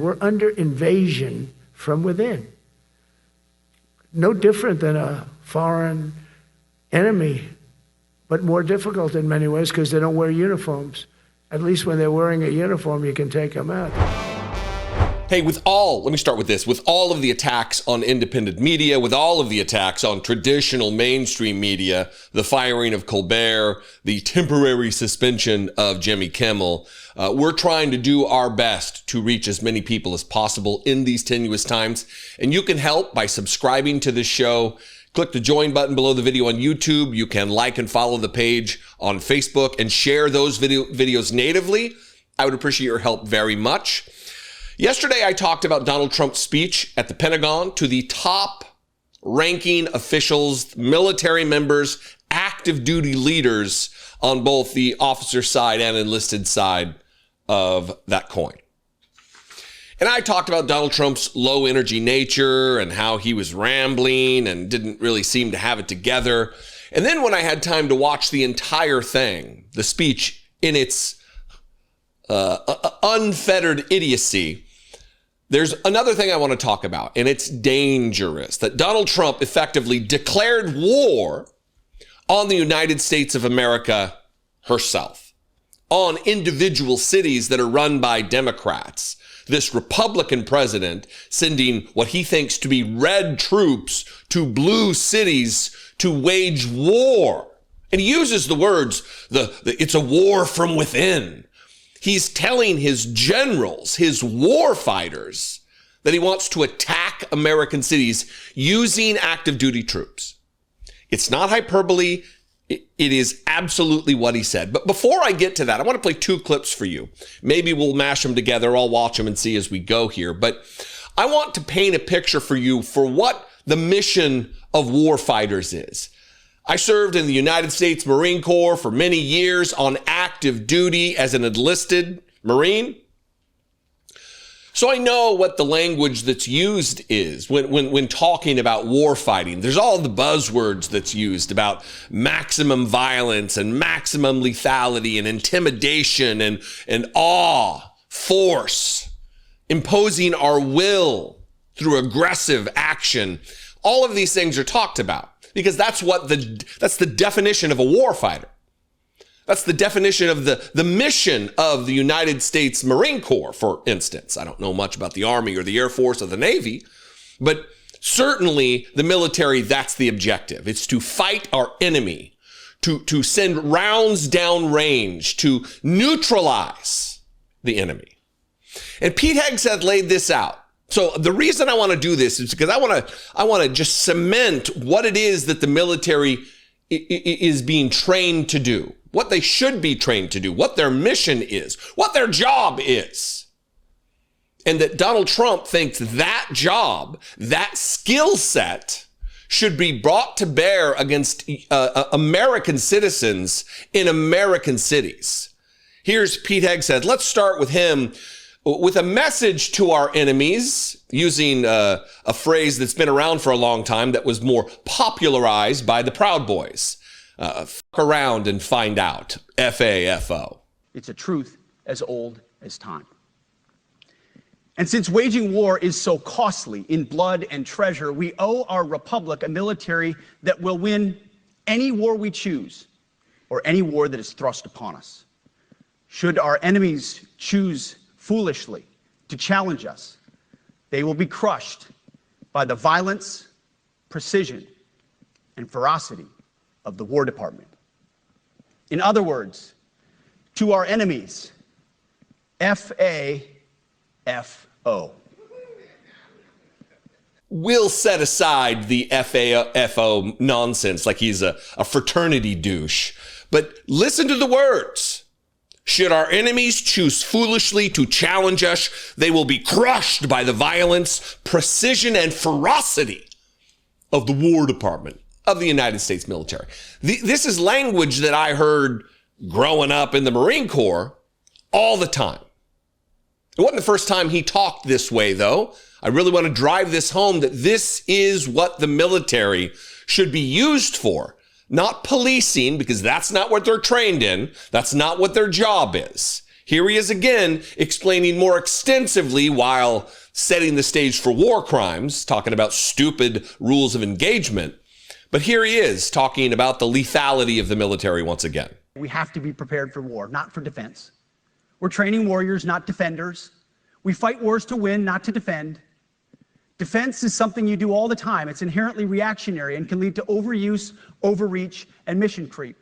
We're under invasion from within. No different than a foreign enemy, but more difficult in many ways because they don't wear uniforms. At least when they're wearing a uniform, you can take them out. Hey, let me start with this. With all of the attacks on independent media, with all of the attacks on traditional mainstream media, the firing of Colbert, the temporary suspension of Jimmy Kimmel, we're trying to do our best to reach as many people as possible in these tenuous times. And you can help by subscribing to this show. Click the join button below the video on YouTube. You can like and follow the page on Facebook and share those videos natively. I would appreciate your help very much. Yesterday, I talked about Donald Trump's speech at the Pentagon to the top ranking officials, military members, active duty leaders on both the officer side and enlisted side of that coin. And I talked about Donald Trump's low energy nature and how he was rambling and didn't really seem to have it together. And then when I had time to watch the entire thing, the speech in its unfettered idiocy, there's another thing I want to talk about, and it's dangerous, that Donald Trump effectively declared war on the United States of America herself, on individual cities that are run by Democrats. This Republican president sending what he thinks to be red troops to blue cities to wage war. And he uses the words, it's a war from within. He's telling his generals, his war fighters, that he wants to attack American cities using active duty troops. It's not hyperbole. It is absolutely what he said. But before I get to that, I want to play two clips for you. Maybe we'll mash them together. I'll watch them and see as we go here. But I want to paint a picture for you for what the mission of war fighters is. I served in the United States Marine Corps for many years on active duty as an enlisted Marine. So I know what the language that's used is when talking about war fighting. There's all the buzzwords that's used about maximum violence and maximum lethality and intimidation and awe, force, imposing our will through aggressive action. All of these things are talked about because that's the definition of a war fighter. That's the definition of the mission of the United States Marine Corps, for instance. I don't know much about the Army or the Air Force or the Navy, but certainly the military, that's the objective. It's to fight our enemy, to send rounds down range, to neutralize the enemy. And Pete Hegseth laid this out. So the reason I want to do this is because I want to just cement what it is that the military is being trained to do, what they should be trained to do, what their mission is, what their job is. And that Donald Trump thinks that job, that skill set should be brought to bear against American citizens in American cities. Here's Pete Hegseth. Let's start with him with a message to our enemies, using a phrase that's been around for a long time that was more popularized by the Proud Boys. Fuck around and find out. F-A-F-O. It's a truth as old as time. And since waging war is so costly in blood and treasure, we owe our republic a military that will win any war we choose or any war that is thrust upon us. Should our enemies choose foolishly to challenge us, they will be crushed by the violence, precision, and ferocity of the War Department. In other words, to our enemies, F-A-F-O. We'll set aside the F-A-F-O nonsense like he's a fraternity douche. But listen to the words. Should our enemies choose foolishly to challenge us, they will be crushed by the violence, precision, and ferocity of the War Department of the United States military. This is language that I heard growing up in the Marine Corps all the time. It wasn't the first time he talked this way, though. I really want to drive this home that this is what the military should be used for. Not policing, because that's not what they're trained in. That's not what their job is. Here he is again explaining more extensively while setting the stage for war crimes, talking about stupid rules of engagement. But here he is talking about the lethality of the military once again. We have to be prepared for war, not for defense. We're training warriors, not defenders. We fight wars to win, not to defend. Defense is something you do all the time. It's inherently reactionary and can lead to overuse, overreach, and mission creep.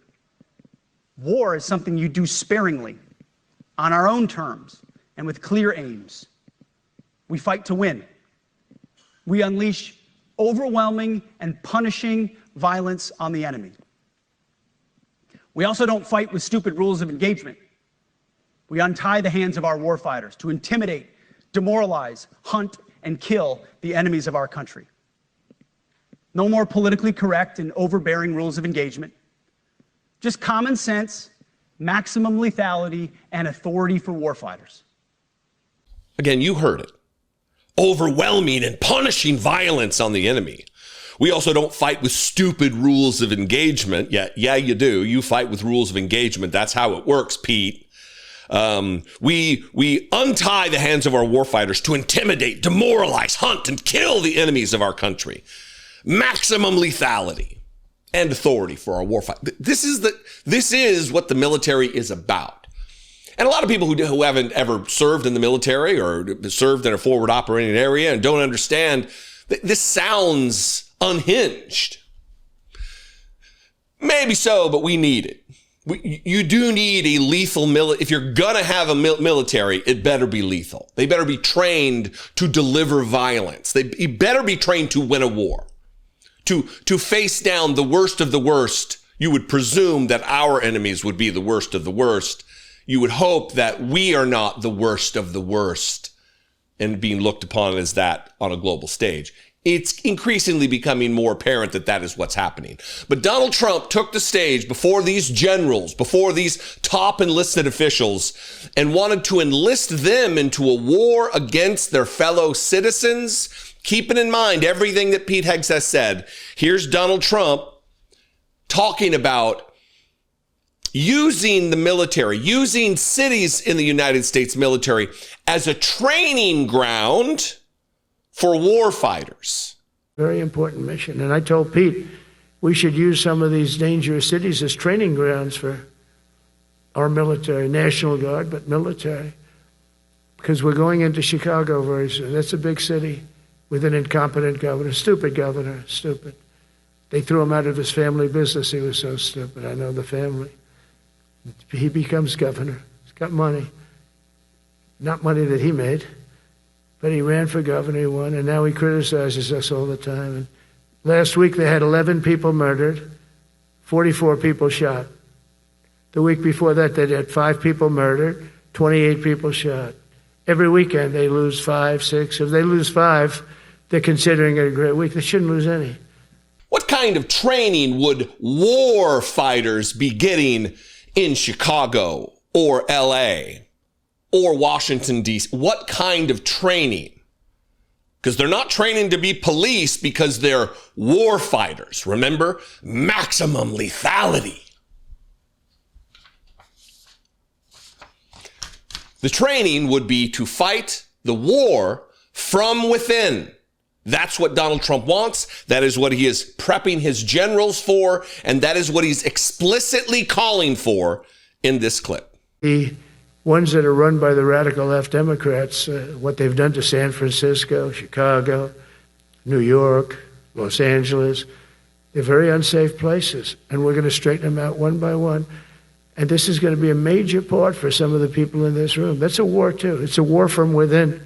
War is something you do sparingly, on our own terms, and with clear aims. We fight to win. We unleash overwhelming and punishing violence on the enemy. We also don't fight with stupid rules of engagement. We untie the hands of our warfighters to intimidate, demoralize, hunt, and kill the enemies of our country. No more politically correct and overbearing rules of engagement. Just common sense, maximum lethality, and authority for warfighters. Again, you heard it. Overwhelming and punishing violence on the enemy. We also don't fight with stupid rules of engagement. Yeah, you do. You fight with rules of engagement. That's how it works, Pete. We untie the hands of our warfighters to intimidate, demoralize, hunt, and kill the enemies of our country. Maximum lethality and authority for our warfighters. This is what the military is about. And a lot of people who haven't ever served in the military or served in a forward operating area and don't understand that this sounds unhinged. Maybe so, but we need it. You do need a lethal military. If you're going to have a military, it better be lethal. They better be trained to deliver violence. They better be trained to win a war, to face down the worst of the worst. You would presume that our enemies would be the worst of the worst. You would hope that we are not the worst of the worst and being looked upon as that on a global stage. It's increasingly becoming more apparent that that is what's happening. But Donald Trump took the stage before these generals, before these top enlisted officials, and wanted to enlist them into a war against their fellow citizens. Keeping in mind everything that Pete Heggs has said, here's Donald Trump talking about using the military, using cities in the United States military as a training ground for war fighters. Very important mission. And I told Pete we should use some of these dangerous cities as training grounds for our military, National Guard, but military. Because we're going into Chicago very soon. That's a big city with an incompetent governor, stupid governor, stupid. They threw him out of his family business. He was so stupid. I know the family. He becomes governor. He's got money. Not money that he made. But he ran for governor, he won, and now he criticizes us all the time. And last week they had 11 people murdered, 44 people shot. The week before that they had 5 people murdered, 28 people shot. Every weekend they lose 5, 6. If they lose 5, they're considering it a great week. They shouldn't lose any. What kind of training would war fighters be getting in Chicago or LA? Or Washington, D.C. What kind of training? Because they're not training to be police because they're war fighters. Remember? Maximum lethality. The training would be to fight the war from within. That's what Donald Trump wants. That is what he is prepping his generals for. And that is what he's explicitly calling for in this clip. The ones that are run by the radical left Democrats, what they've done to San Francisco, Chicago, New York, Los Angeles, they're very unsafe places. And we're going to straighten them out one by one. And this is going to be a major part for some of the people in this room. That's a war, too. It's a war from within.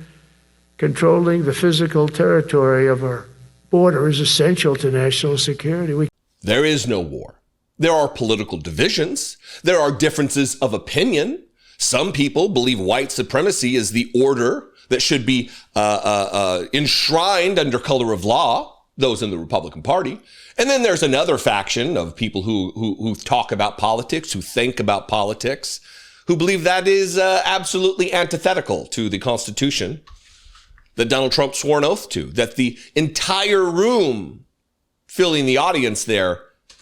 Controlling the physical territory of our border is essential to national security. There is no war. There are political divisions. There are differences of opinion. Some people believe white supremacy is the order that should be enshrined under color of law, those in the Republican Party. And then there's another faction of people who talk about politics, who think about politics, who believe that is absolutely antithetical to the Constitution that Donald Trump swore an oath to, that the entire room filling the audience there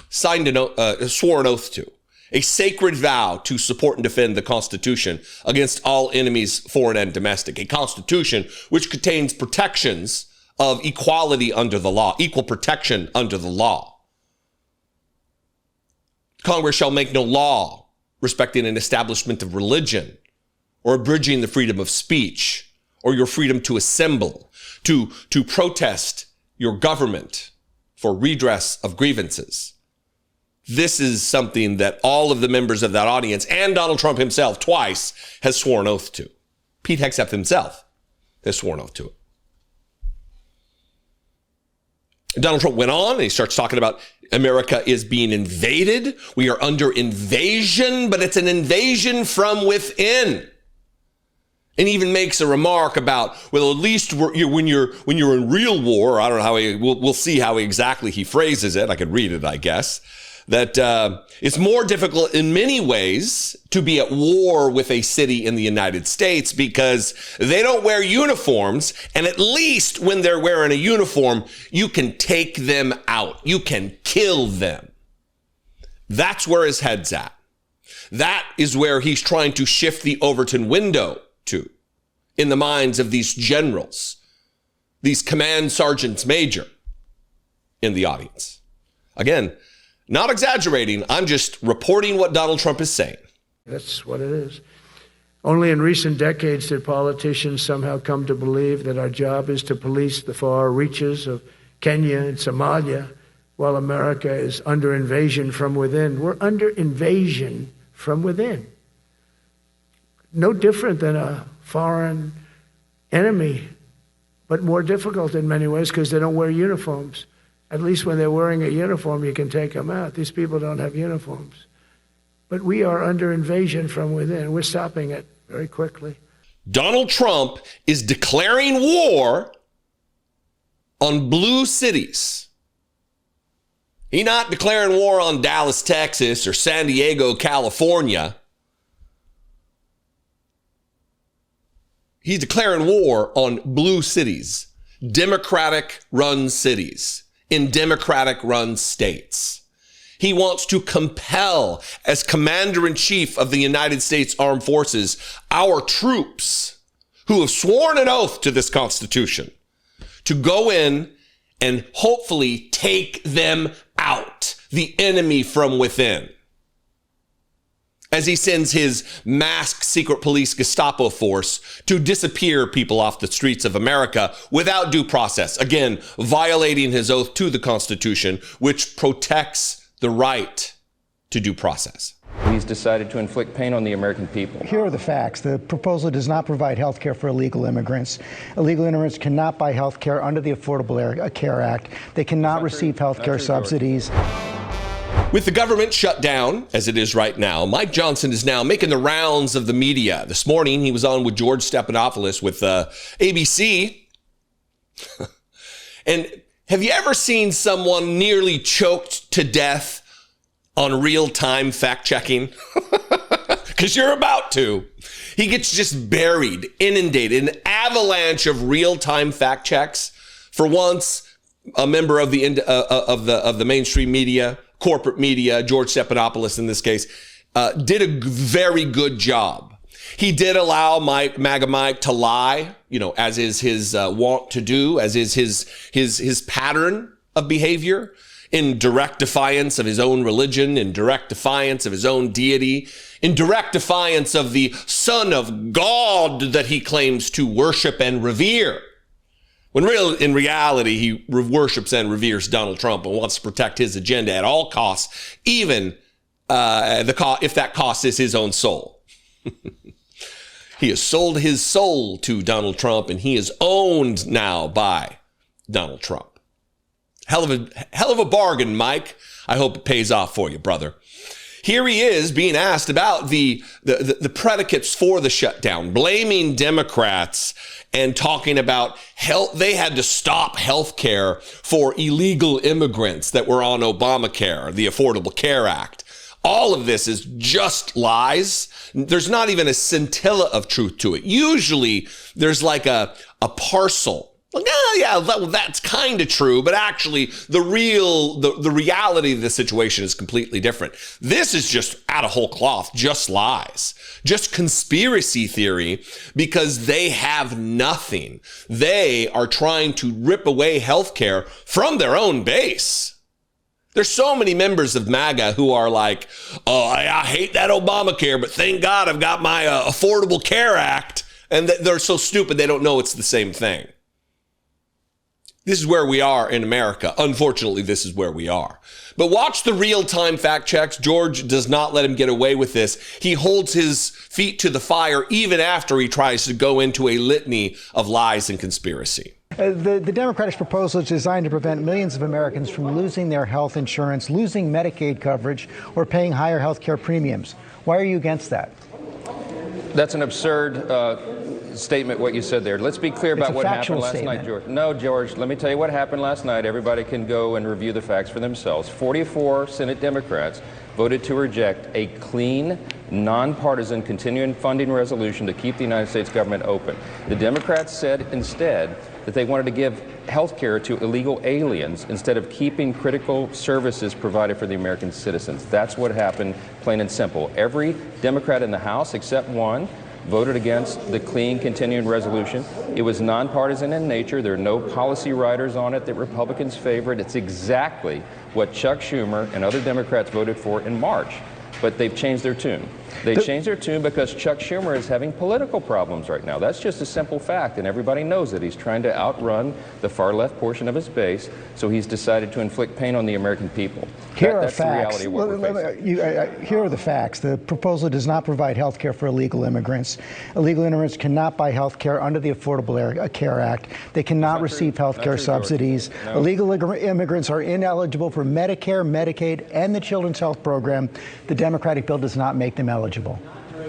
swore an oath to. a sacred vow to support and defend the Constitution against all enemies, foreign and domestic, a Constitution which contains protections of equality under the law, equal protection under the law. Congress shall make no law respecting an establishment of religion or abridging the freedom of speech or your freedom to assemble, to protest your government for redress of grievances. This is something that all of the members of that audience and Donald Trump himself twice has sworn oath to. Pete Hegseth himself has sworn oath to it. Donald Trump went on and he starts talking about America is being invaded. We are under invasion, but it's an invasion from within. And even makes a remark about, well, at least when you're in real war, I don't know how we'll see how exactly he phrases it. I could read it, I guess. That it's more difficult in many ways to be at war with a city in the United States because they don't wear uniforms. And at least when they're wearing a uniform, you can take them out. You can kill them. That's where his head's at. That is where he's trying to shift the Overton window to in the minds of these generals, these command sergeants major in the audience. Again, not exaggerating. I'm just reporting what Donald Trump is saying. That's what it is. Only in recent decades did politicians somehow come to believe that our job is to police the far reaches of Kenya and Somalia while America is under invasion from within. We're under invasion from within. No different than a foreign enemy, but more difficult in many ways because they don't wear uniforms. At least when they're wearing a uniform, you can take them out. These people don't have uniforms. But we are under invasion from within. We're stopping it very quickly. Donald Trump is declaring war on blue cities. He's not declaring war on Dallas, Texas, or San Diego, California. He's declaring war on blue cities, Democratic-run cities in Democratic-run states. He wants to compel, as Commander-in-Chief of the United States Armed Forces, our troops who have sworn an oath to this Constitution to go in and hopefully take them out, the enemy from within. As he sends his masked secret police Gestapo force to disappear people off the streets of America without due process. Again, violating his oath to the Constitution, which protects the right to due process. He's decided to inflict pain on the American people. Here are the facts. The proposal does not provide health care for illegal immigrants. Illegal immigrants cannot buy health care under the Affordable Care Act. They cannot receive health care subsidies. With the government shut down, as it is right now, Mike Johnson is now making the rounds of the media. This morning, he was on with George Stephanopoulos with ABC. And have you ever seen someone nearly choked to death on real-time fact-checking? Because you're about to. He gets just buried, inundated, an avalanche of real-time fact checks. For once, a member of the mainstream media, corporate media, George Stephanopoulos in this case, did a very good job. He did allow MAGA Mike to lie, as is his wont to do, as is his pattern of behavior, in direct defiance of his own religion, in direct defiance of his own deity, in direct defiance of the Son of God that he claims to worship and revere. When in reality, he worships and reveres Donald Trump and wants to protect his agenda at all costs, even if that cost is his own soul. He has sold his soul to Donald Trump, and he is owned now by Donald Trump. Hell of a bargain, Mike. I hope it pays off for you, brother. Here he is being asked about the predicates for the shutdown, blaming Democrats and talking about they had to stop health care for illegal immigrants that were on Obamacare, the Affordable Care Act. All of this is just lies. There's not even a scintilla of truth to it. Usually there's like a parcel Well, yeah, that's kind of true, but actually the reality of the situation is completely different. This is just out of whole cloth, just lies, just conspiracy theory, because they have nothing. They are trying to rip away healthcare from their own base. There's so many members of MAGA who are like, oh, I hate that Obamacare, but thank God I've got my Affordable Care Act. And they're so stupid they don't know it's the same thing. This is where we are in America. Unfortunately, this is where we are. But watch the real-time fact checks. George does not let him get away with this. He holds his feet to the fire even after he tries to go into a litany of lies and conspiracy. The Democrats' proposal is designed to prevent millions of Americans from losing their health insurance, losing Medicaid coverage, or paying higher health care premiums. Why are you against that? That's an absurd statement, what you said there. Let's be clear about what happened last night, George. No, George, let me tell you what happened last night. Everybody can go and review the facts for themselves. 44 Senate Democrats voted to reject a clean, nonpartisan, continuing funding resolution to keep the United States government open. The Democrats said instead that they wanted to give health care to illegal aliens instead of keeping critical services provided for the American citizens. That's what happened, plain and simple. Every Democrat in the House, except one, voted against the clean continuing resolution. It was nonpartisan in nature. There are no policy writers on it that Republicans favored. It's exactly what Chuck Schumer and other Democrats voted for in March. But they've changed their tune. They changed their tune because Chuck Schumer is having political problems right now. That's just a simple fact, and everybody knows it. He's trying to outrun the far-left portion of his base, so he's decided to inflict pain on the American people. That's the reality of what we're facing. Here are the facts. The proposal does not provide health care for illegal immigrants. Illegal immigrants cannot buy health care under the Affordable Care Act. They cannot receive health care subsidies. No. Illegal immigrants are ineligible for Medicare, Medicaid, and the Children's Health Program. The Democratic bill does not make them eligible.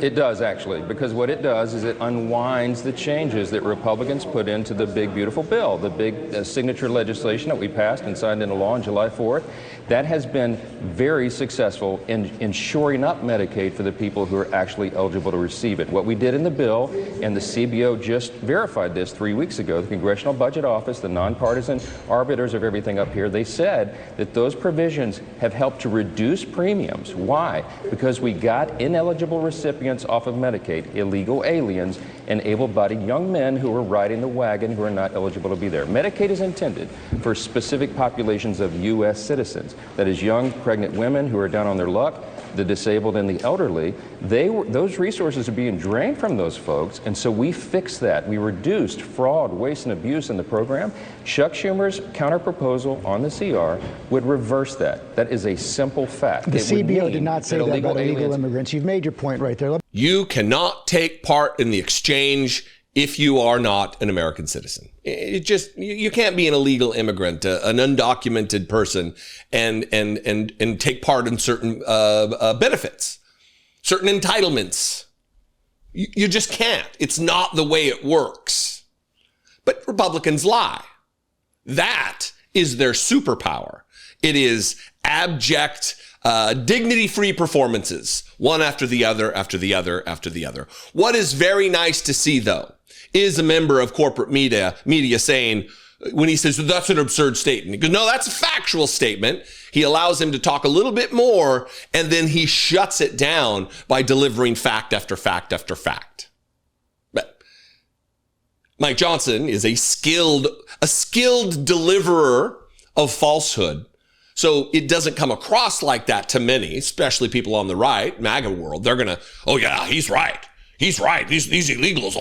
It does, actually, because what it does is it unwinds the changes that Republicans put into the big, beautiful bill, the big signature legislation that we passed and signed into law on July 4th. That has been very successful in shoring up Medicaid for the people who are actually eligible to receive it. What we did in the bill, and the CBO just verified this 3 weeks ago, the Congressional Budget Office, the nonpartisan arbiters of everything up here, they said that those provisions have helped to reduce premiums. Why? Because we got ineligible recipients off of Medicaid, illegal aliens, and able-bodied young men who are riding the wagon who are not eligible to be there. Medicaid is intended for specific populations of U.S. citizens. That is young, pregnant women who are down on their luck, the disabled and the elderly. Those resources are being drained from those folks, and so we fixed that. We reduced fraud, waste, and abuse in the program. Chuck Schumer's counterproposal on the CR would reverse that. That is a simple fact. The CBO did not say that about illegal immigrants. You've made your point right there. You cannot take part in the exchange if you are not an American citizen. You can't be an illegal immigrant, an undocumented person, and take part in certain benefits, certain entitlements. You just can't. It's not the way it works. But Republicans lie. That is their superpower. It is abject, dignity-free performances, one after the other, after the other, after the other. What is very nice to see, though, is a member of corporate media saying, when he says, that's an absurd statement, he goes, no, that's a factual statement. He allows him to talk a little bit more, and then he shuts it down by delivering fact after fact after fact. But Mike Johnson is a skilled deliverer of falsehood. So it doesn't come across like that to many, especially people on the right, MAGA world. They're going to, oh yeah, he's right. He's right. These illegals,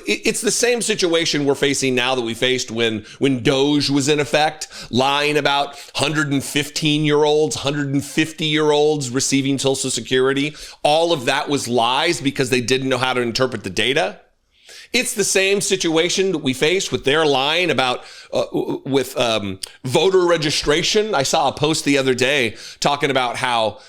It's the same situation we're facing now that we faced when Doge was in effect, lying about 115-year-olds, 150-year-olds receiving Social Security. All of that was lies because they didn't know how to interpret the data. It's the same situation that we face with their lying about voter registration. I saw a post the other day talking about how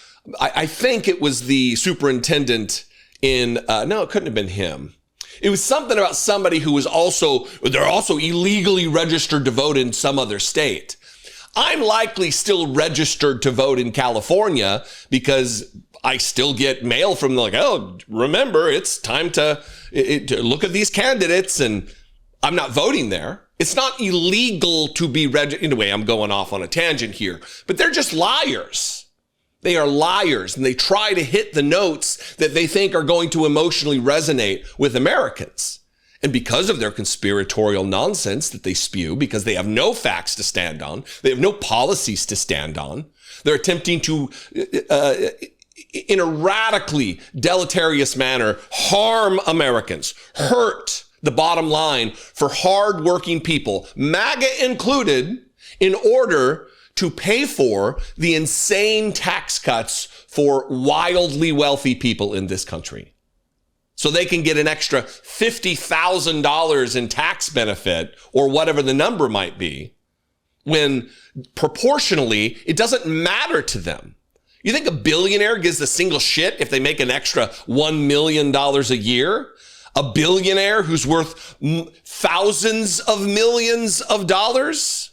I think it was the superintendent no, it couldn't have been him. It was something about somebody who was they're also illegally registered to vote in some other state. I'm likely still registered to vote in California because I still get mail from remember, it's time to look at these candidates. And I'm not voting there. It's not illegal to be registered. Anyway, I'm going off on a tangent here, but they're just liars. They are liars, and they try to hit the notes that they think are going to emotionally resonate with Americans. And because of their conspiratorial nonsense that they spew, because they have no facts to stand on, they have no policies to stand on, they're attempting to, in a radically deleterious manner, harm Americans, hurt the bottom line for hardworking people, MAGA included, in order to pay for the insane tax cuts for wildly wealthy people in this country. So they can get an extra $50,000 in tax benefit, or whatever the number might be, when proportionally it doesn't matter to them. You think a billionaire gives a single shit if they make an extra $1 million a year? A billionaire who's worth thousands of millions of dollars?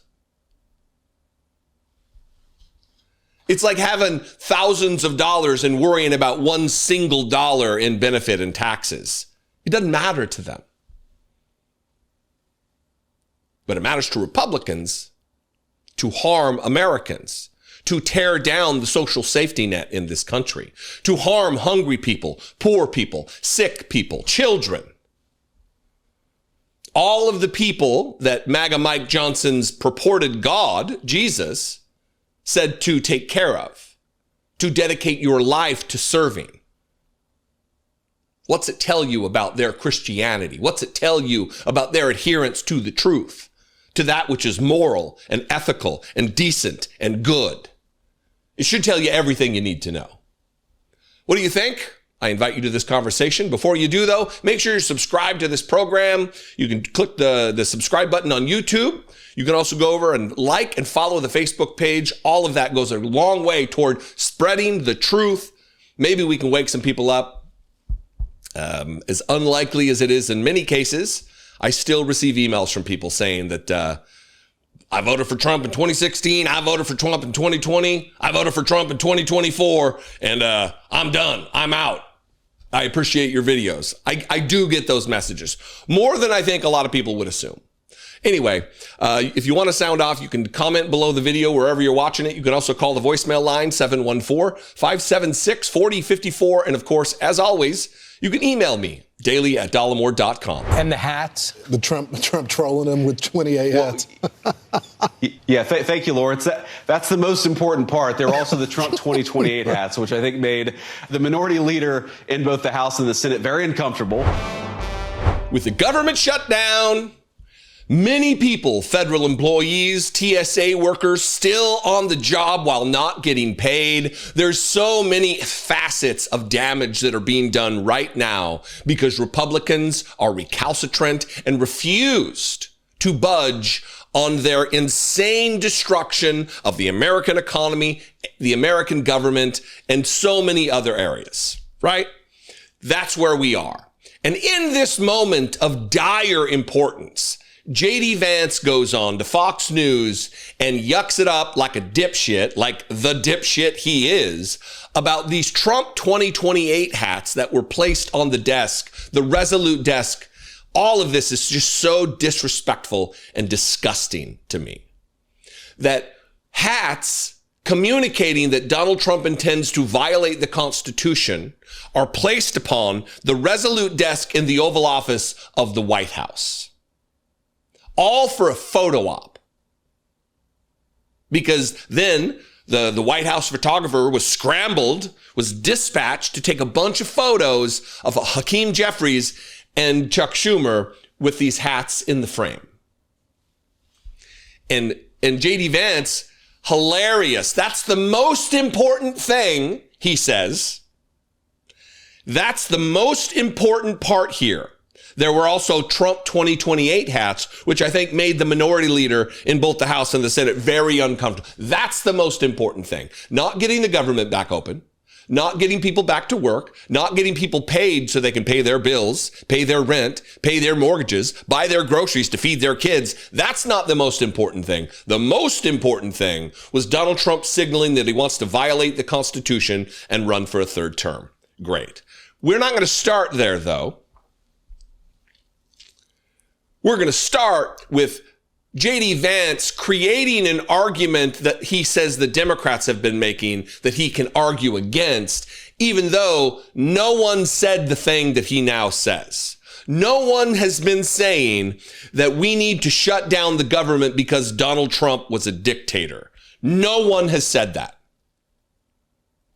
It's like having thousands of dollars and worrying about one single dollar in benefit and taxes. It doesn't matter to them. But it matters to Republicans to harm Americans, to tear down the social safety net in this country, to harm hungry people, poor people, sick people, children. All of the people that MAGA Mike Johnson's purported God, Jesus, said to take care of, to dedicate your life to serving. What's it tell you about their Christianity? What's it tell you about their adherence to the truth, to that which is moral and ethical and decent and good? It should tell you everything you need to know. What do you think? I invite you to this conversation. Before you do, though, make sure you're subscribed to this program. You can click the subscribe button on YouTube. You can also go over and like and follow the Facebook page. All of that goes a long way toward spreading the truth. Maybe we can wake some people up. As unlikely as it is in many cases, I still receive emails from people saying that I voted for Trump in 2016. I voted for Trump in 2020. I voted for Trump in 2024. And I'm done. I'm out. I appreciate your videos. I do get those messages more than I think a lot of people would assume. Anyway, if you want to sound off, you can comment below the video wherever you're watching it. You can also call the voicemail line 714-576-4054. And of course, as always, you can email me daily@dollemore.com. And the hats? The Trump trolling him with 28 hats. Yeah, thank you, Lawrence. That's the most important part. There are also the Trump 2028 hats, which I think made the minority leader in both the House and the Senate very uncomfortable. With the government shut down, many people, federal employees, TSA workers, still on the job while not getting paid. There's so many facets of damage that are being done right now because Republicans are recalcitrant and refused to budge on their insane destruction of the American economy, the American government, and so many other areas, right? That's where we are. And in this moment of dire importance, J.D. Vance goes on to Fox News and yucks it up like a dipshit, like the dipshit he is, about these Trump 2028 hats that were placed on the desk, the Resolute desk. All of this is just so disrespectful and disgusting to me. That hats communicating that Donald Trump intends to violate the Constitution are placed upon the Resolute desk in the Oval Office of the White House. All for a photo op. Because then the White House photographer was dispatched to take a bunch of photos of Hakeem Jeffries and Chuck Schumer with these hats in the frame. And J.D. Vance, hilarious. That's the most important thing, he says. That's the most important part here. There were also Trump 2028 hats, which I think made the minority leader in both the House and the Senate very uncomfortable. That's the most important thing. Not getting the government back open, not getting people back to work, not getting people paid so they can pay their bills, pay their rent, pay their mortgages, buy their groceries to feed their kids. That's not the most important thing. The most important thing was Donald Trump signaling that he wants to violate the Constitution and run for a third term. Great. We're not going to start there, though. We're going to start with J.D. Vance creating an argument that he says the Democrats have been making that he can argue against, even though no one said the thing that he now says. No one has been saying that we need to shut down the government because Donald Trump was a dictator. No one has said that.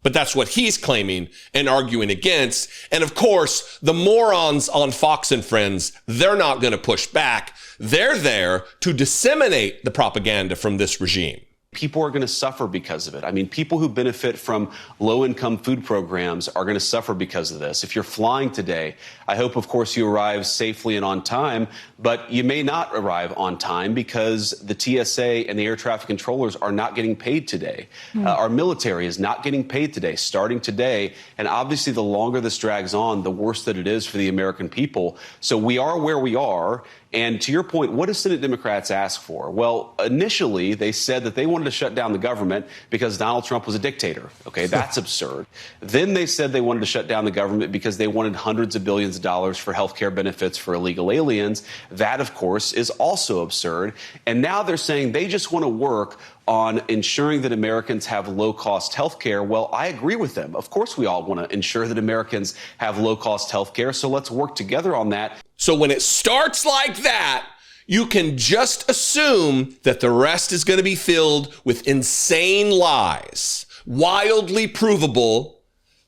But that's what he's claiming and arguing against. And of course, the morons on Fox and Friends, they're not going to push back. They're there to disseminate the propaganda from this regime. People are going to suffer because of it. I mean, people who benefit from low-income food programs are going to suffer because of this. If you're flying today, I hope, of course, you arrive safely and on time, but you may not arrive on time because the TSA and the air traffic controllers are not getting paid today. Our military is not getting paid today, starting today. And obviously, the longer this drags on, the worse that it is for the American people. So we are where we are. And to your point, what do Senate Democrats ask for? Well, initially, they said that they wanted to shut down the government because Donald Trump was a dictator. Okay, that's absurd. Then they said they wanted to shut down the government because they wanted hundreds of billions of dollars for health care benefits for illegal aliens. That, of course, is also absurd. And now they're saying they just want to work on ensuring that Americans have low-cost health care. Well, I agree with them. Of course, we all want to ensure that Americans have low-cost health care, so let's work together on that. So when it starts like that, you can just assume that the rest is going to be filled with insane lies, wildly provable,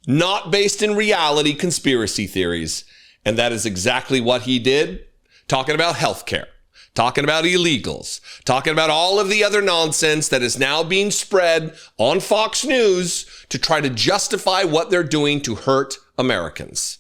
not based in reality conspiracy theories. And that is exactly what he did, talking about healthcare, talking about illegals, talking about all of the other nonsense that is now being spread on Fox News to try to justify what they're doing to hurt Americans.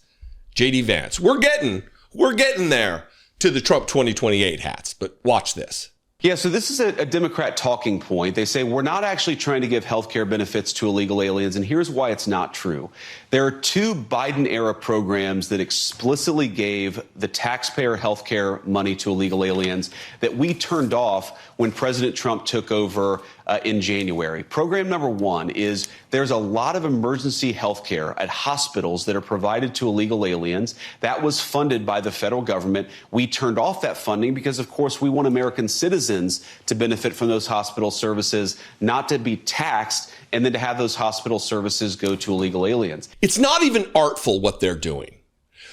J.D. Vance, we're getting there to the Trump 2028 hats, but watch this. Yeah, so this is a Democrat talking point. They say we're not actually trying to give health care benefits to illegal aliens, and here's why it's not true. There are two Biden-era programs that explicitly gave the taxpayer health care money to illegal aliens that we turned off when President Trump took over in January. Program number one is there's a lot of emergency health care at hospitals that are provided to illegal aliens. That was funded by the federal government. We turned off that funding because, of course, we want American citizens to benefit from those hospital services, not to be taxed and then to have those hospital services go to illegal aliens. It's not even artful what they're doing.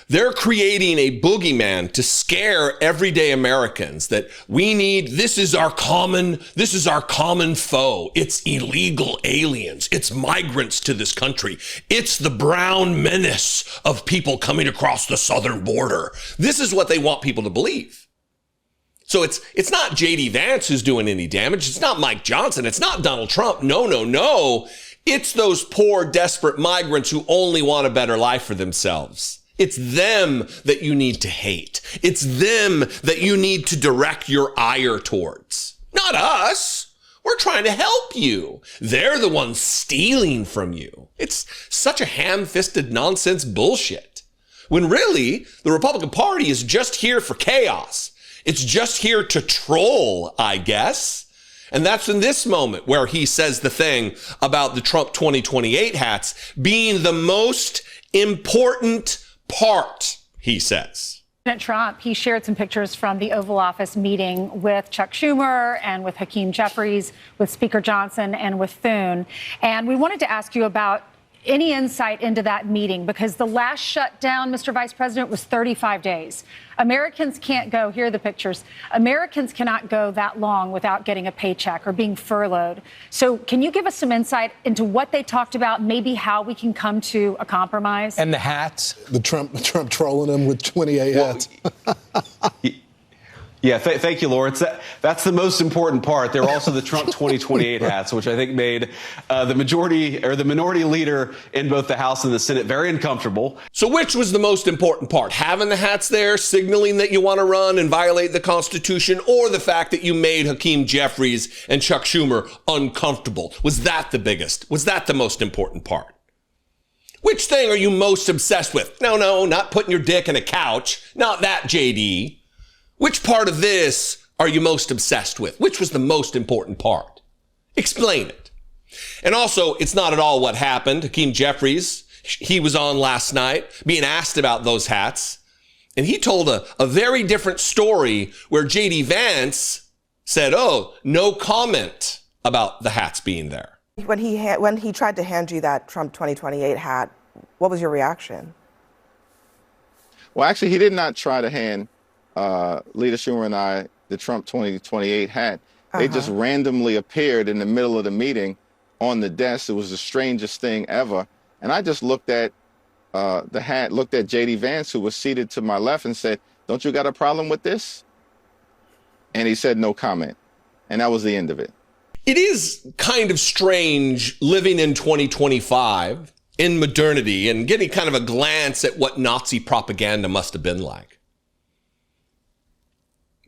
They're creating a boogeyman to scare everyday Americans that we need, this is our common foe. It's illegal aliens. It's migrants to this country. It's the brown menace of people coming across the southern border. This is what they want people to believe. So it's not J.D. Vance who's doing any damage. It's not Mike Johnson. It's not Donald Trump. No. It's those poor, desperate migrants who only want a better life for themselves. It's them that you need to hate. It's them that you need to direct your ire towards. Not us. We're trying to help you. They're the ones stealing from you. It's such a ham-fisted nonsense bullshit. When really, the Republican Party is just here for chaos. It's just here to troll, I guess. And that's in this moment where he says the thing about the Trump 2028 hats being the most important part, he says. President Trump, he shared some pictures from the Oval Office meeting with Chuck Schumer and with Hakeem Jeffries, with Speaker Johnson and with Thune. And we wanted to ask you about any insight into that meeting, because the last shutdown, Mr. Vice President, was 35 days. Americans can't go, here are the pictures, Americans cannot go that long without getting a paycheck or being furloughed. So can you give us some insight into what they talked about, maybe how we can come to a compromise? And the hats. The Trump trolling them with 28 hats. Yeah, thank you, Lawrence. That's the most important part. There are also the Trump 2028 hats, which I think made the majority or the minority leader in both the House and the Senate very uncomfortable. So which was the most important part? Having the hats there, signaling that you want to run and violate the Constitution, or the fact that you made Hakeem Jeffries and Chuck Schumer uncomfortable? Was that the biggest? Was that the most important part? Which thing are you most obsessed with? No, not putting your dick in a couch. Not that, JD. Which part of this are you most obsessed with? Which was the most important part? Explain it. And also, it's not at all what happened. Hakeem Jeffries, he was on last night being asked about those hats. And he told a very different story where J.D. Vance said, oh, no comment about the hats being there. When he tried to hand you that Trump 2028 hat, what was your reaction? Well, actually, he did not try to hand Leader Schumer and I the Trump 2028 hat. They just randomly appeared in the middle of the meeting on the desk. It was the strangest thing ever. And I just looked at the hat, looked at J.D. Vance, who was seated to my left, and said, don't you got a problem with this? And he said no comment. And that was the end of it. It is kind of strange living in 2025 in modernity and getting kind of a glance at what Nazi propaganda must have been like.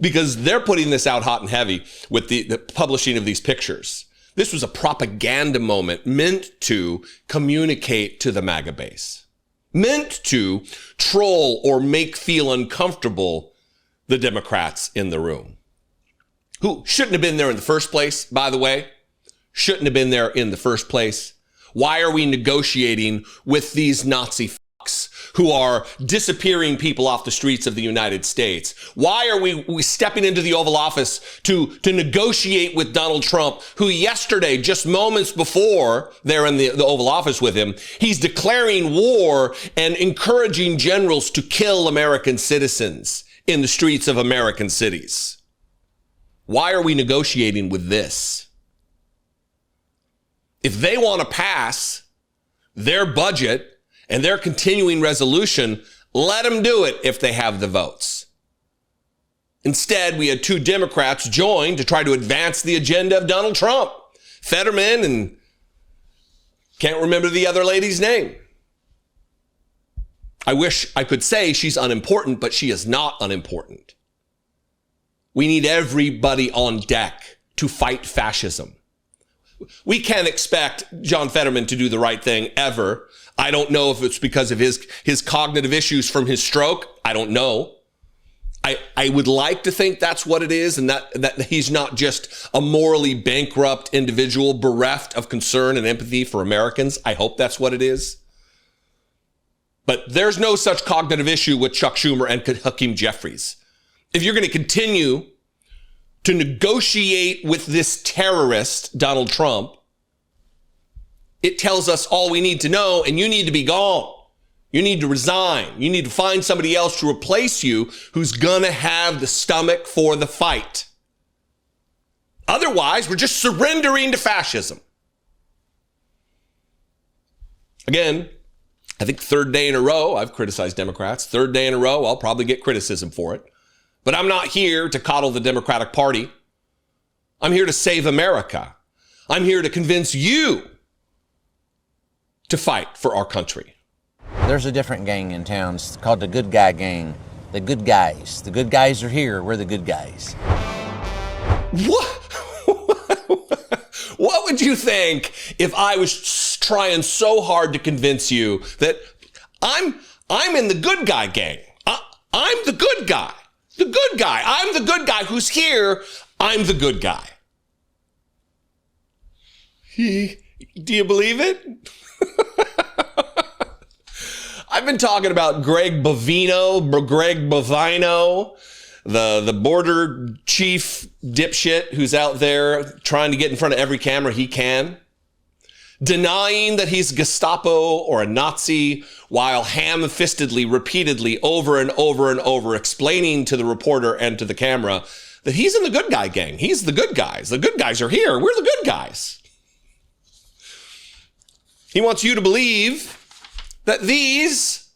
Because they're putting this out hot and heavy with the publishing of these pictures. This was a propaganda moment meant to communicate to the MAGA base, meant to troll or make feel uncomfortable the Democrats in the room, who shouldn't have been there in the first place, by the way, shouldn't have been there in the first place. Why are we negotiating with these Nazi fucks who are disappearing people off the streets of the United States? Why are we stepping into the Oval Office to negotiate with Donald Trump, who yesterday, just moments before they're in the Oval Office with him, he's declaring war and encouraging generals to kill American citizens in the streets of American cities? Why are we negotiating with this? If they want to pass their budget and their continuing resolution, let them do it if they have the votes. Instead, we had two Democrats join to try to advance the agenda of Donald Trump. Fetterman and can't remember the other lady's name. I wish I could say she's unimportant, but she is not unimportant. We need everybody on deck to fight fascism. We can't expect John Fetterman to do the right thing ever. I don't know if it's because of his cognitive issues from his stroke. I don't know. I would like to think that's what it is, and that he's not just a morally bankrupt individual bereft of concern and empathy for Americans. I hope that's what it is. But there's no such cognitive issue with Chuck Schumer and Hakeem Jeffries. If you're going to continue to negotiate with this terrorist, Donald Trump, it tells us all we need to know, and you need to be gone. You need to resign. You need to find somebody else to replace you who's going to have the stomach for the fight. Otherwise, we're just surrendering to fascism. Again, I think third day in a row, I've criticized Democrats. Third day in a row, I'll probably get criticism for it. But I'm not here to coddle the Democratic Party. I'm here to save America. I'm here to convince you to fight for our country. There's a different gang in town. It's called the Good Guy Gang. The good guys. The good guys are here. We're the good guys. What? What would you think if I was trying so hard to convince you that I'm in the good guy gang? I'm the good guy. The good guy. I'm the good guy who's here. I'm the good guy. Do you believe it? I've been talking about Greg Bovino, the border chief dipshit who's out there trying to get in front of every camera he can, denying that he's Gestapo or a Nazi, while ham-fistedly, repeatedly, over and over and over, explaining to the reporter and to the camera that he's in the good guy gang. He's the good guys. The good guys are here. We're the good guys. He wants you to believe that these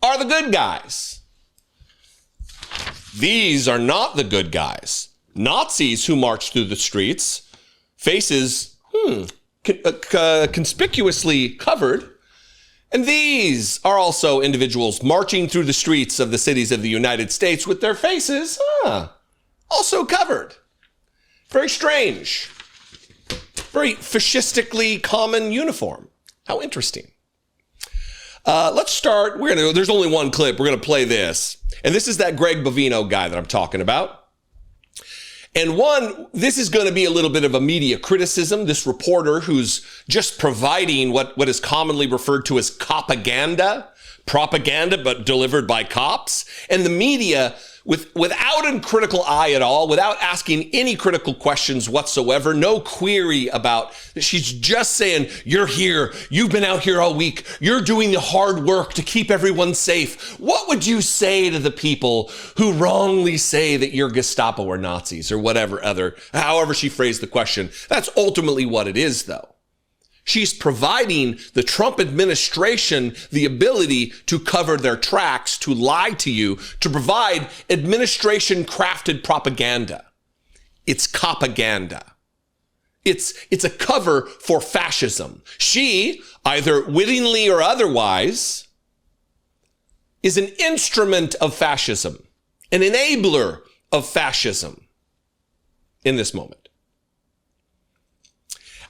are the good guys. These are not the good guys. Nazis who march through the streets, faces conspicuously covered. And these are also individuals marching through the streets of the cities of the United States with their faces also covered. Very strange. Very fascistically common uniform. How interesting. Let's start. There's only one clip. We're going to play this. And this is that Greg Bovino guy that I'm talking about. And this is going to be a little bit of a media criticism. This reporter who's just providing what is commonly referred to as propaganda, propaganda, but delivered by cops. And the media, without a critical eye at all, without asking any critical questions whatsoever, no query about, she's just saying, you're here, you've been out here all week, you're doing the hard work to keep everyone safe. What would you say to the people who wrongly say that you're Gestapo or Nazis or however she phrased the question? That's ultimately what it is, though. She's providing the Trump administration the ability to cover their tracks, to lie to you, to provide administration-crafted propaganda. It's propaganda. It's a cover for fascism. She, either wittingly or otherwise, is an instrument of fascism, an enabler of fascism in this moment.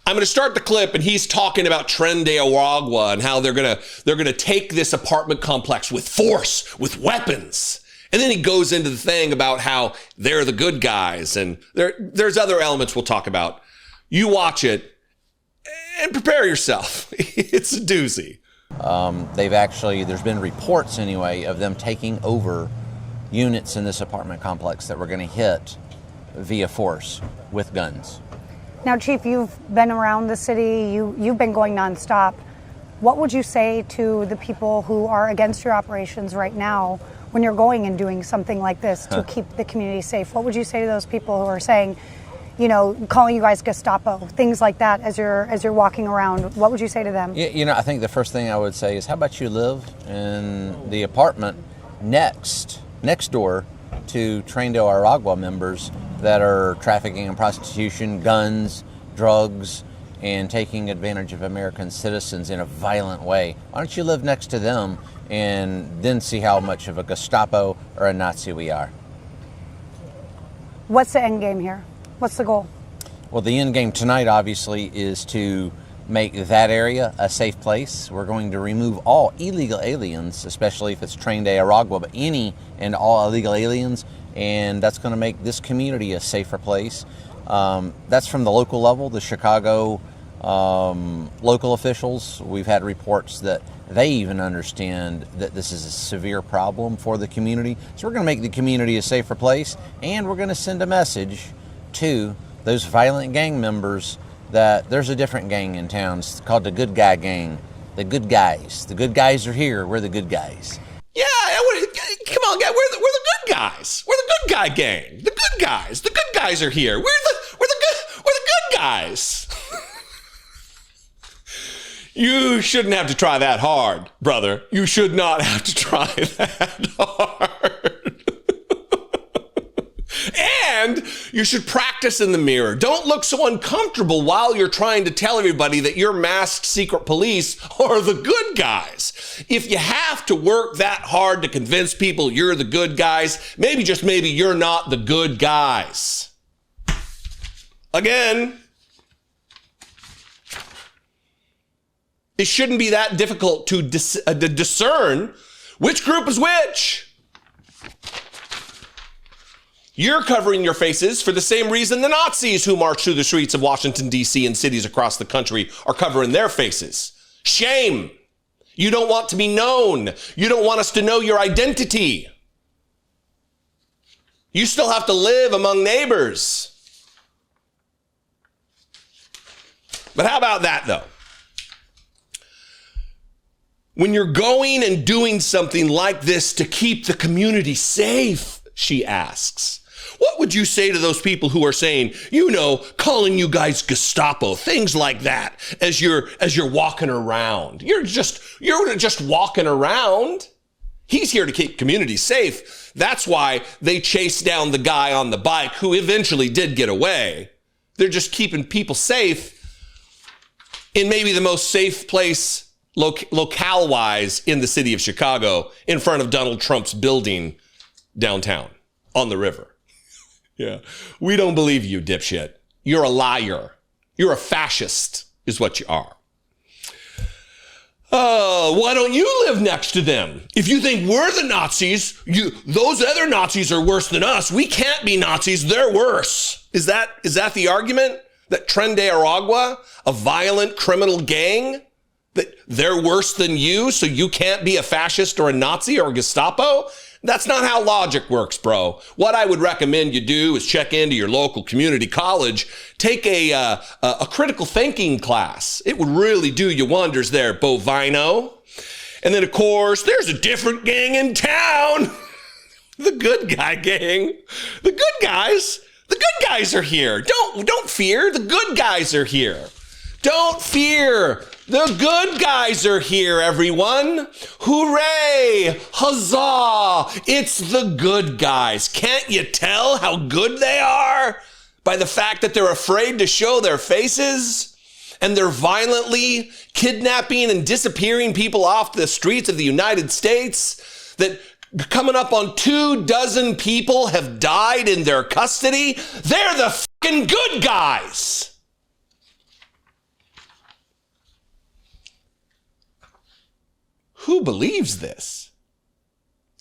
I'm going to start the clip, and he's talking about Tren de Aragua and how they're going to take this apartment complex with force, with weapons. And then he goes into the thing about how they're the good guys, and there's other elements we'll talk about. You watch it and prepare yourself. It's a doozy. There's been reports anyway of them taking over units in this apartment complex that we're going to hit via force with guns. Now, Chief, you've been around the city, you've been going nonstop. What would you say to the people who are against your operations right now when you're going and doing something like this to keep the community safe? What would you say to those people who are saying, calling you guys Gestapo, things like that as you're walking around? What would you say to them? I think the first thing I would say is, how about you live in the apartment next door to Tren de Aragua members that are trafficking in prostitution, guns, drugs, and taking advantage of American citizens in a violent way. Why don't you live next to them and then see how much of a Gestapo or a Nazi we are? What's the end game here? What's the goal? Well, the end game tonight, obviously, is to make that area a safe place. We're going to remove all illegal aliens, especially if it's Tren de Aragua, but any and all illegal aliens, and that's going to make this community a safer place. That's from the local level, the Chicago local officials. We've had reports that they even understand that this is a severe problem for the community. So we're going to make the community a safer place, and we're going to send a message to those violent gang members that there's a different gang in town. It's called the Good Guy Gang. The good guys. The good guys are here. We're the good guys. Yeah, come on, guys. We're the good guys. We're the good guy gang. The good guys. The good guys are here. We're the good guys. You shouldn't have to try that hard, brother. You should not have to try that hard. And you should practice in the mirror. Don't look so uncomfortable while you're trying to tell everybody that your masked secret police are the good guys. If you have to work that hard to convince people you're the good guys, maybe, just maybe, you're not the good guys. Again, it shouldn't be that difficult to discern which group is which. You're covering your faces for the same reason the Nazis who march through the streets of Washington, D.C. and cities across the country are covering their faces. Shame. You don't want to be known. You don't want us to know your identity. You still have to live among neighbors. But how about that, though? When you're going and doing something like this to keep the community safe, she asks, what would you say to those people who are saying, calling you guys Gestapo, things like that, as you're walking around? You're just walking around. He's here to keep communities safe. That's why they chased down the guy on the bike who eventually did get away. They're just keeping people safe in maybe the most safe place locale-wise in the city of Chicago, in front of Donald Trump's building downtown on the river. Yeah. We don't believe you, dipshit. You're a liar. You're a fascist, is what you are. Why don't you live next to them? If you think we're the Nazis, those other Nazis are worse than us. We can't be Nazis. They're worse. Is that the argument? That Tren de Aragua, a violent criminal gang That they're worse than you, so you can't be a fascist or a Nazi or a Gestapo? That's not how logic works, bro. What I would recommend you do is check into your local community college, take a critical thinking class. It would really do you wonders there, Bovino. And then, of course, there's a different gang in town. The good guy gang. The good guys. The good guys are here. Don't fear. The good guys are here. Don't fear. The good guys are here, everyone. Hooray! Huzzah! It's the good guys. Can't you tell how good they are by the fact that they're afraid to show their faces? And they're violently kidnapping and disappearing people off the streets of the United States? That coming up on 24 people have died in their custody? They're the fucking good guys. Who believes this?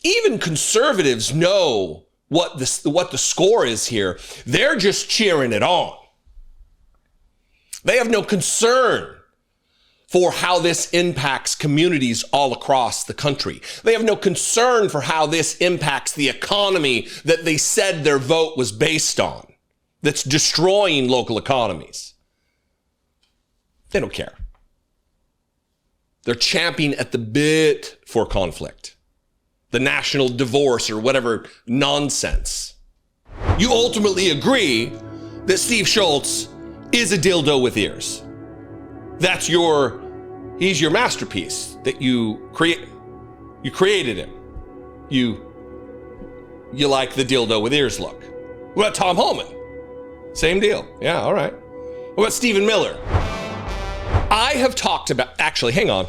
Even conservatives know what the score is here. They're just cheering it on. They have no concern for how this impacts communities all across the country. They have no concern for how this impacts the economy that they said their vote was based on, that's destroying local economies. They don't care. They're champing at the bit for conflict, the national divorce or whatever nonsense. You ultimately agree that Steve Schultz is a dildo with ears. He's your masterpiece that you created him. You like the dildo with ears look. What about Tom Homan? Same deal. Yeah, all right. What about Stephen Miller? I have talked about, actually, hang on.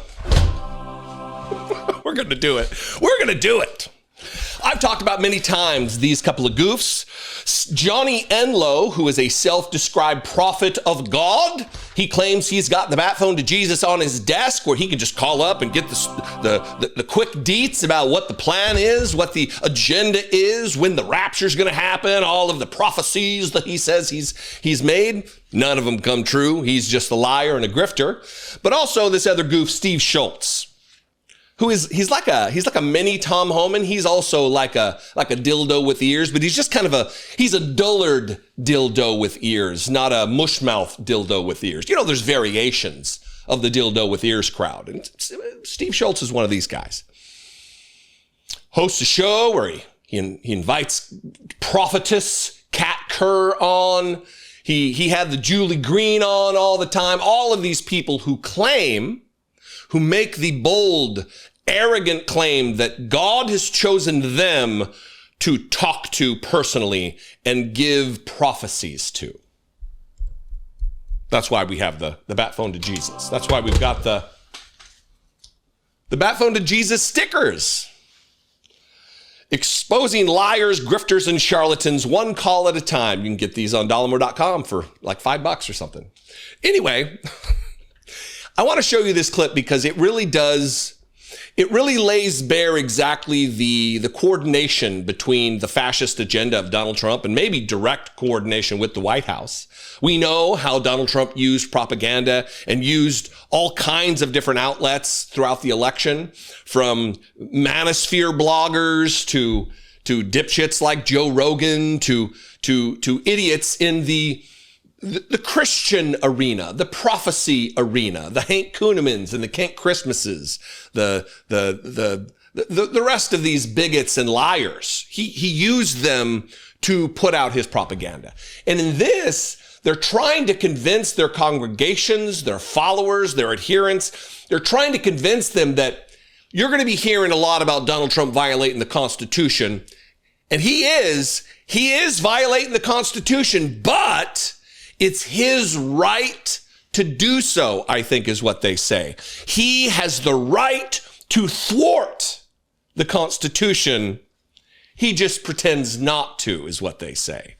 We're going to do it. We're going to do it. I've talked about many times these couple of goofs. Johnny Enlow, who is a self-described prophet of God, he claims he's got the bat phone to Jesus on his desk where he can just call up and get the quick deets about what the plan is, what the agenda is, when the rapture's going to happen, all of the prophecies that he says he's made. None of them come true. He's just a liar and a grifter. But also this other goof, Steve Schultz, who he's like a mini Tom Homan. He's also like a dildo with ears, but he's just kind of he's a dullard dildo with ears, not a mushmouth dildo with ears. You know, there's variations of the dildo with ears crowd, and Steve Schultz is one of these guys. Hosts a show where he invites prophetess Kat Kerr on. He had the Julie Green on all the time. All of these people who make the bold, arrogant claim that God has chosen them to talk to personally and give prophecies to. That's why we have the bat phone to Jesus. That's why we've got the bat phone to Jesus stickers. Exposing liars, grifters, and charlatans one call at a time. You can get these on Dollemore.com for like $5 or something. Anyway, I want to show you this clip because it really lays bare exactly the coordination between the fascist agenda of Donald Trump and maybe direct coordination with the White House. We know how Donald Trump used propaganda and used all kinds of different outlets throughout the election, from manosphere bloggers to dipshits like Joe Rogan to idiots in the Christian arena, the prophecy arena, the Hank Kunnemans and the Kent Christmases, the rest of these bigots and liars. He used them to put out his propaganda. And in this, they're trying to convince their congregations, their followers, their adherents, they're trying to convince them that you're going to be hearing a lot about Donald Trump violating the Constitution. And he is violating the Constitution, but it's his right to do so, I think is what they say. He has the right to thwart the Constitution. He just pretends not to, is what they say.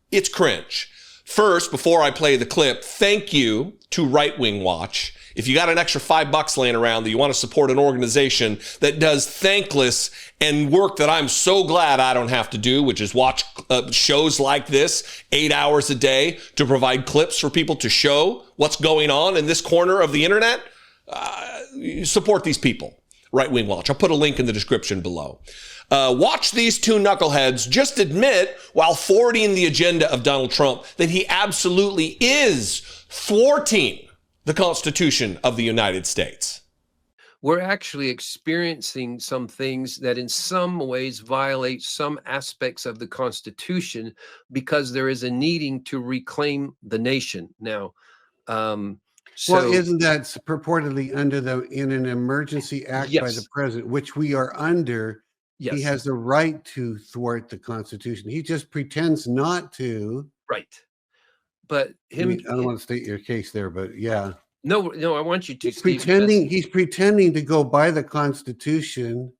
It's cringe. First, before I play the clip, thank you to Right Wing Watch. If you got an extra $5 laying around that you want to support an organization that does thankless and work that I'm so glad I don't have to do, which is watch shows like this 8 hours a day to provide clips for people to show what's going on in this corner of the internet, support these people. Right Wing Watch. I'll put a link in the description below. Watch these two knuckleheads just admit, while forwarding the agenda of Donald Trump, that he absolutely is thwarting the Constitution of the United States. We're actually experiencing some things that in some ways violate some aspects of the Constitution because there is a needing to reclaim the nation. Now, well, isn't that purportedly in an emergency act by the president, which we are under? Yes. He has the right to thwart the Constitution. He just pretends not to. Right. But I don't want to state your case there, but yeah. No, I want you to. He's pretending to go by the Constitution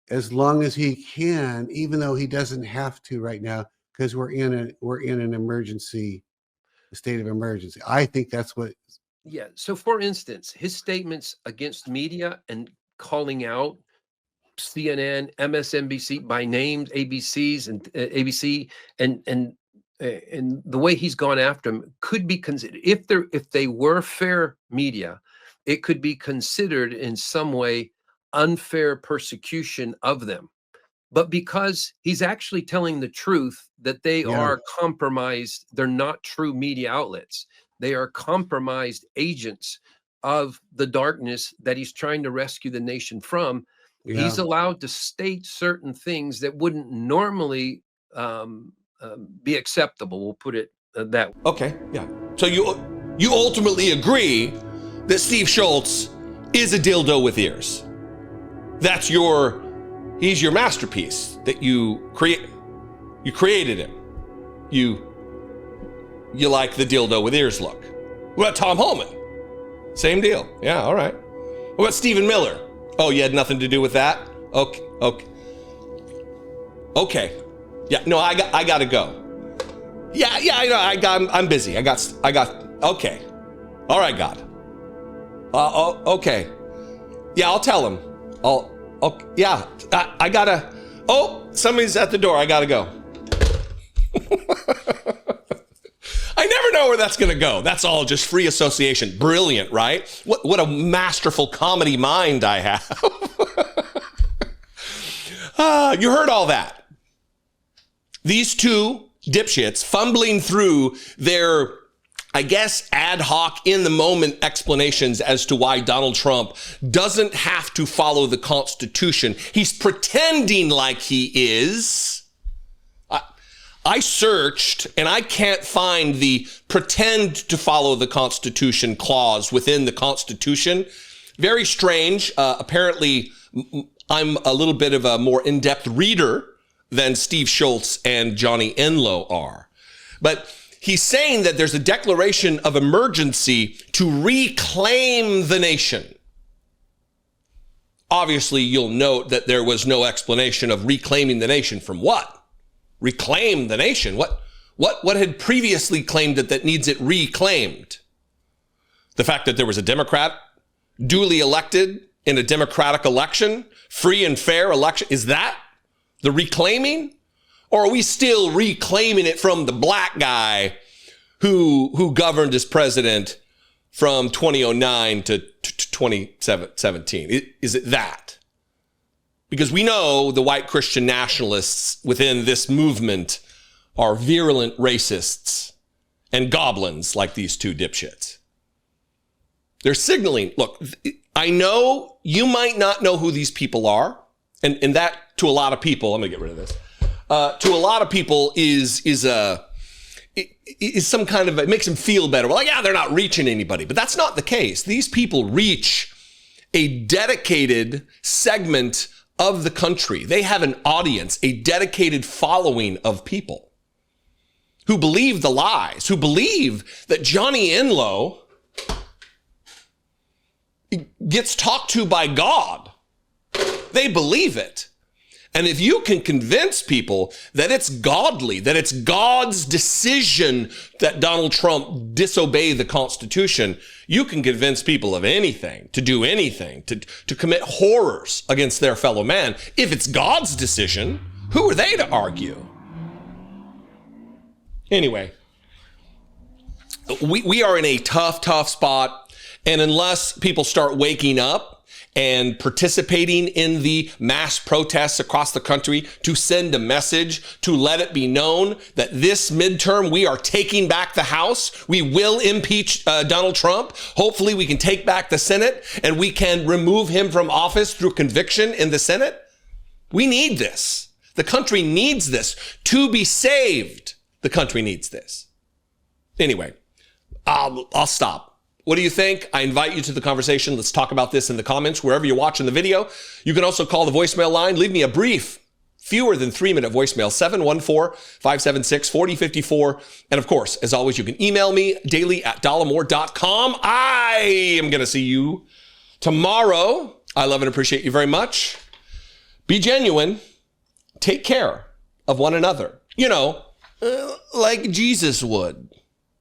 as long as he can, even though he doesn't have to right now, because we're in an emergency, a state of emergency. I think that's what. Yeah. So, for instance, his statements against media and calling out CNN, MSNBC by names, ABCs and ABC, and the way he's gone after them could be considered, if they were fair media, it could be considered in some way unfair persecution of them. But because he's actually telling the truth that they are compromised, they're not true media outlets. They are compromised agents of the darkness that he's trying to rescue the nation from. Yeah. He's allowed to state certain things that wouldn't normally be acceptable. We'll put it that way. Okay, yeah. So you ultimately agree that Steve Schultz is a dildo with ears. He's your masterpiece that you create. You created him. You like the dildo with ears look. What about Tom Homan? Same deal. Yeah, all right. What about Stephen Miller? Oh, you had nothing to do with that? Okay. Yeah, no, I got to go. Yeah, I know. I'm busy. I got. Okay. All right, God. Okay. Yeah, I'll tell him. Yeah, I gotta. Oh, somebody's at the door. I gotta go. I never know where that's gonna go. That's all just free association. Brilliant, right? What a masterful comedy mind I have. You heard all that. These two dipshits fumbling through their, I guess, ad hoc in the moment explanations as to why Donald Trump doesn't have to follow the Constitution. He's pretending like he is. I searched and I can't find the pretend to follow the Constitution clause within the Constitution. Very strange. Apparently, I'm a little bit of a more in-depth reader than Steve Schultz and Johnny Enlow are. But he's saying that there's a declaration of emergency to reclaim the nation. Obviously, you'll note that there was no explanation of reclaiming the nation from what? Reclaim the nation? What had previously claimed it that needs it reclaimed? The fact that there was a Democrat duly elected in a democratic election, free and fair election, is that the reclaiming? Or are we still reclaiming it from the black guy who governed as president from 2009 to 2017? Is it that? Because we know the white Christian nationalists within this movement are virulent racists and goblins like these two dipshits. They're signaling, look, I know you might not know who these people are, and that to a lot of people, I'm gonna get rid of this, to a lot of people is some kind of, it makes them feel better. Well, like, yeah, they're not reaching anybody, but that's not the case. These people reach a dedicated segment of the country. They have an audience, a dedicated following of people who believe the lies, who believe that Johnny Enlow gets talked to by God. They believe it. And if you can convince people that it's godly, that it's God's decision that Donald Trump disobey the Constitution, you can convince people of anything, to do anything, to commit horrors against their fellow man. If it's God's decision, who are they to argue? Anyway, we are in a tough spot. And unless people start waking up and participating in the mass protests across the country to send a message, to let it be known that this midterm we are taking back the House. We will impeach Donald Trump. Hopefully we can take back the Senate and we can remove him from office through conviction in the Senate. We need this. The country needs this. To be saved, the country needs this. Anyway, I'll stop. What do you think? I invite you to the conversation. Let's talk about this in the comments, wherever you're watching the video. You can also call the voicemail line. Leave me a brief, fewer than 3-minute voicemail, 714-576-4054. And of course, as always, you can email me daily@dollemore.com. I am going to see you tomorrow. I love and appreciate you very much. Be genuine. Take care of one another. You know, like Jesus would.